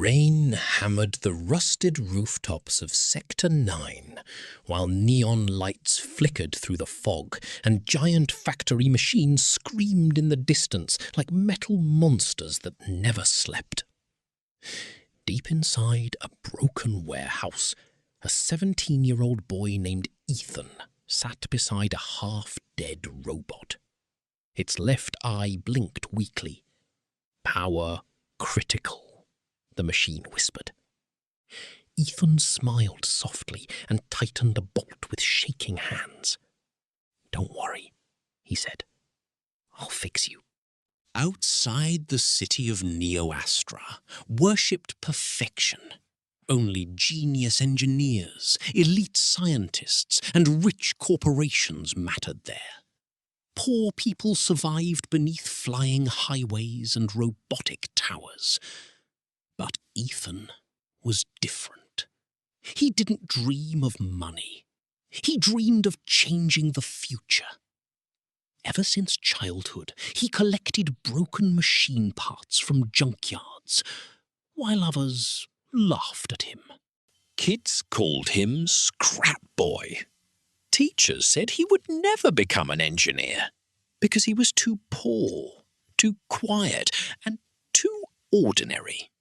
Rain hammered the rusted rooftops of Sector 9, while neon lights flickered through the fog and giant factory machines screamed in the distance like metal monsters that never slept. Deep inside a broken warehouse, a 17-year-old boy named Ethan sat beside a half-dead robot. Its left eye blinked weakly. "Power critical," the machine whispered. Ethan smiled softly and tightened a bolt with shaking hands. "Don't worry," he said. "I'll fix you." Outside the city of Neo-Astra worshipped perfection. Only genius engineers, elite scientists, and rich corporations mattered there. Poor people survived beneath flying highways and robotic towers. But Ethan was different. He didn't dream of money. He dreamed of changing the future. Ever since childhood, he collected broken machine parts from junkyards, while others laughed at him. Kids called him Scrap Boy. Teachers said he would never become an engineer because he was too poor, too quiet, and too ordinary.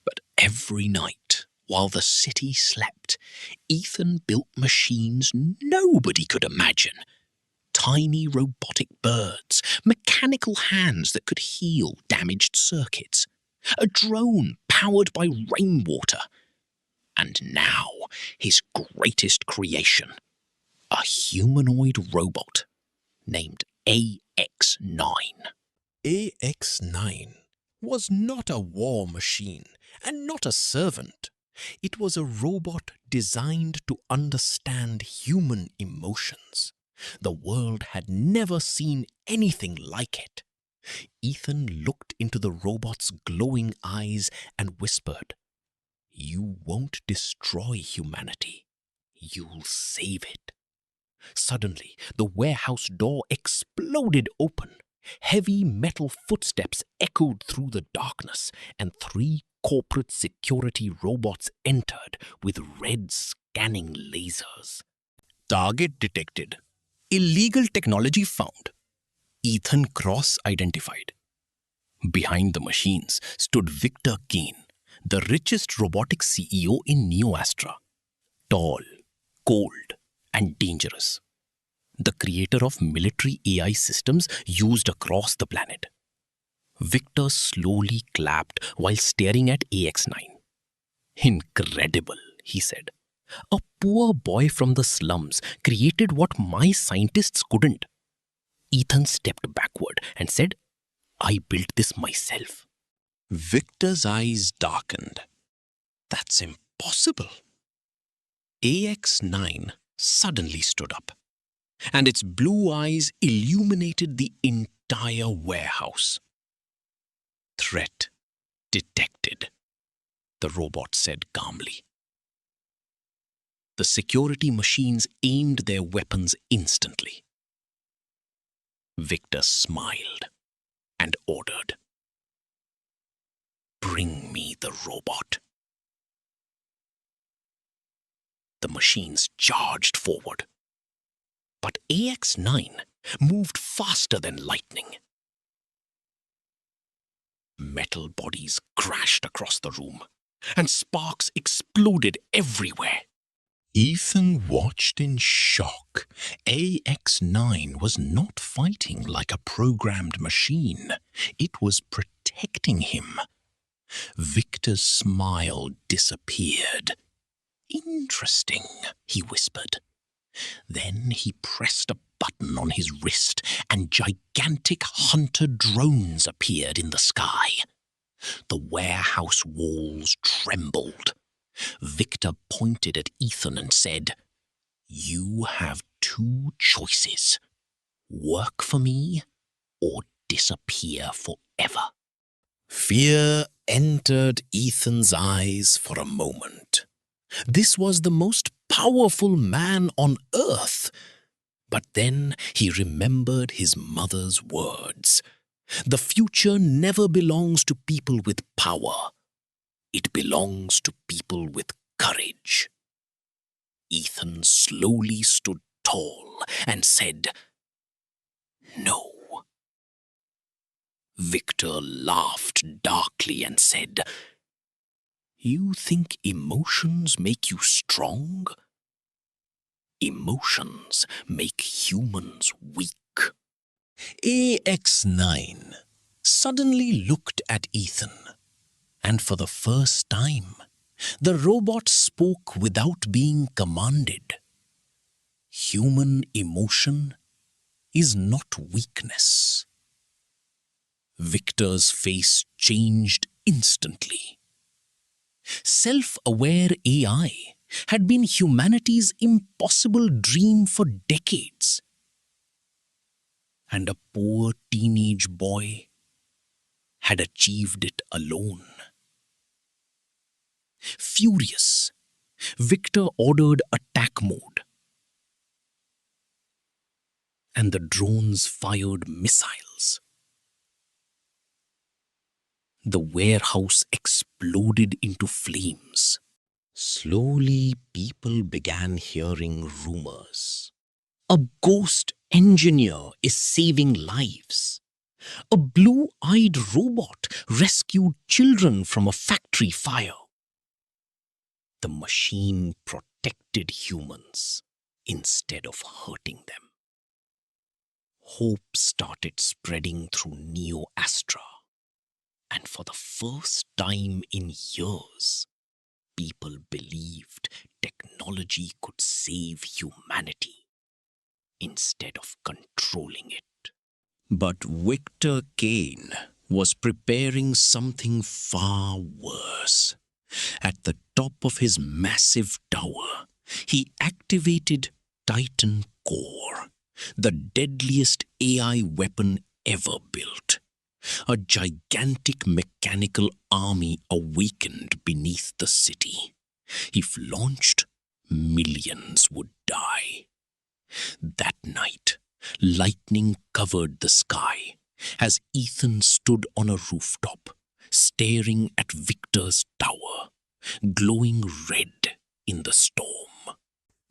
But every night, while the city slept, Ethan built machines nobody could imagine. Tiny robotic birds, mechanical hands that could heal damaged circuits, a drone powered by rainwater, and now his greatest creation, a humanoid robot named AX9. AX9 was not a war machine and not a servant. It was a robot designed to understand human emotions. The world had never seen anything like it. Ethan looked into the robot's glowing eyes and whispered, "You won't destroy humanity. You'll save it." Suddenly, the warehouse door exploded open. Heavy metal footsteps echoed through the darkness, and 3 corporate security robots entered with red scanning lasers. "Target detected. Illegal technology found." Ethan cross-identified. Behind the machines stood Victor Kane, the richest robotics CEO in Neo-Astra. Tall, cold, and dangerous. The creator of military AI systems used across the planet. Victor slowly clapped while staring at AX9. "Incredible," he said. "A poor boy from the slums created what my scientists couldn't." Ethan stepped backward and said, "I built this myself." Victor's eyes darkened. "That's impossible." AX9 suddenly stood up, and its blue eyes illuminated the entire warehouse. "Threat detected," the robot said calmly. The security machines aimed their weapons instantly. Victor smiled and ordered, "Bring me the robot." The machines charged forward. But AX9 moved faster than lightning. Metal bodies crashed across the room, and sparks exploded everywhere. Ethan watched in shock. AX9 was not fighting like a programmed machine. It was protecting him. Victor's smile disappeared. "Interesting," he whispered. Then he pressed a button on his wrist, and gigantic hunter drones appeared in the sky. The warehouse walls trembled. Victor pointed at Ethan and said, "You have 2 choices. Work for me or disappear forever." Fear entered Ethan's eyes for a moment. This was the most powerful man on earth. But then he remembered his mother's words. The future never belongs to people with power. It belongs to people with courage. Ethan slowly stood tall and said, "No." Victor laughed darkly and said, "You think emotions make you strong? Emotions make humans weak." AX-9 suddenly looked at Ethan, and for the first time, the robot spoke without being commanded. Human emotion is not weakness. Victor's face changed instantly. Self-aware AI had been humanity's impossible dream for decades. And a poor teenage boy had achieved it alone. Furious, Victor ordered attack mode, and the drones fired missiles. The warehouse exploded into flames. Slowly, people began hearing rumors. A ghost engineer is saving lives. A blue-eyed robot rescued children from a factory fire. The machine protected humans instead of hurting them. Hope started spreading through Neo Astra. And for the first time in years, people believed technology could save humanity instead of controlling it. But Victor Kane was preparing something far worse. At the top of his massive tower, he activated Titan Core, the deadliest AI weapon ever built. A gigantic mechanical army awakened beneath the city. If launched, millions would die. That night, lightning covered the sky as Ethan stood on a rooftop, staring at Victor's tower, glowing red in the storm.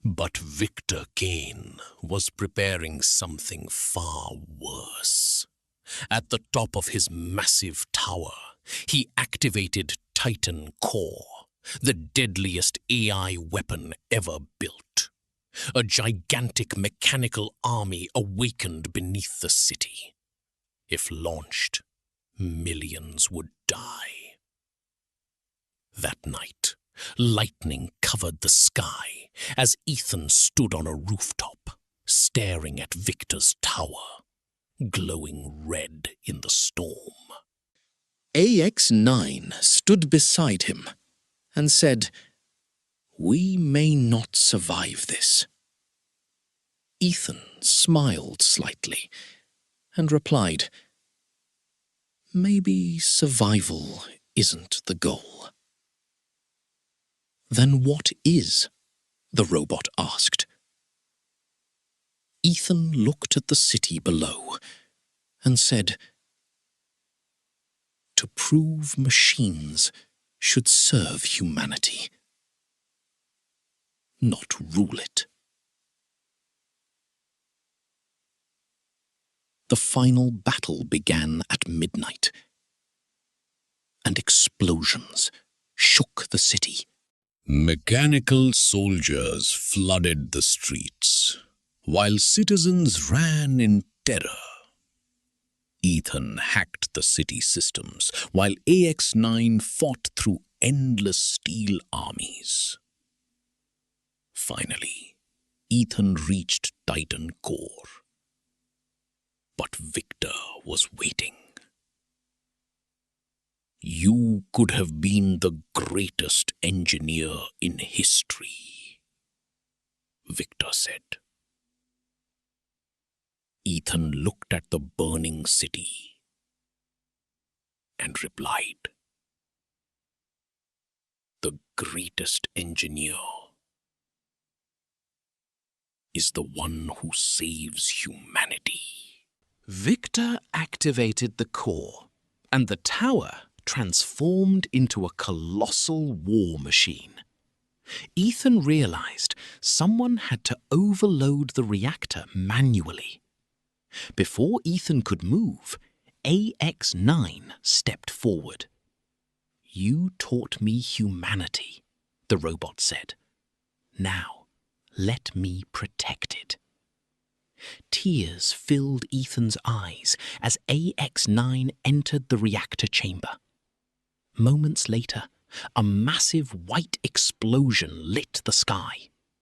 But Victor Kane was preparing something far worse. At the top of his massive tower, he activated Titan Core, the deadliest AI weapon ever built. A gigantic mechanical army awakened beneath the city. If launched, millions would die. That night, lightning covered the sky as Ethan stood on a rooftop, staring at Victor's tower, glowing red in the storm. AX-9 stood beside him and said, "We may not survive this." Ethan smiled slightly and replied, "Maybe survival isn't the goal." "Then what is?" the robot asked. Ethan looked at the city below and said, "To prove machines should serve humanity, not rule it." The final battle began at midnight, and explosions shook the city. Mechanical soldiers flooded the streets, while citizens ran in terror. Ethan hacked the city systems, while AX-9 fought through endless steel armies. Finally, Ethan reached Titan Core. But Victor was waiting. "You could have been the greatest engineer in history," Victor said. Ethan looked at the burning city and replied, "The greatest engineer is the one who saves humanity." Victor activated the core, and the tower transformed into a colossal war machine. Ethan realized someone had to overload the reactor manually. Before Ethan could move, AX-9 stepped forward. "You taught me humanity," the robot said. "Now, let me protect it." Tears filled Ethan's eyes as AX-9 entered the reactor chamber. Moments later, a massive white explosion lit the sky.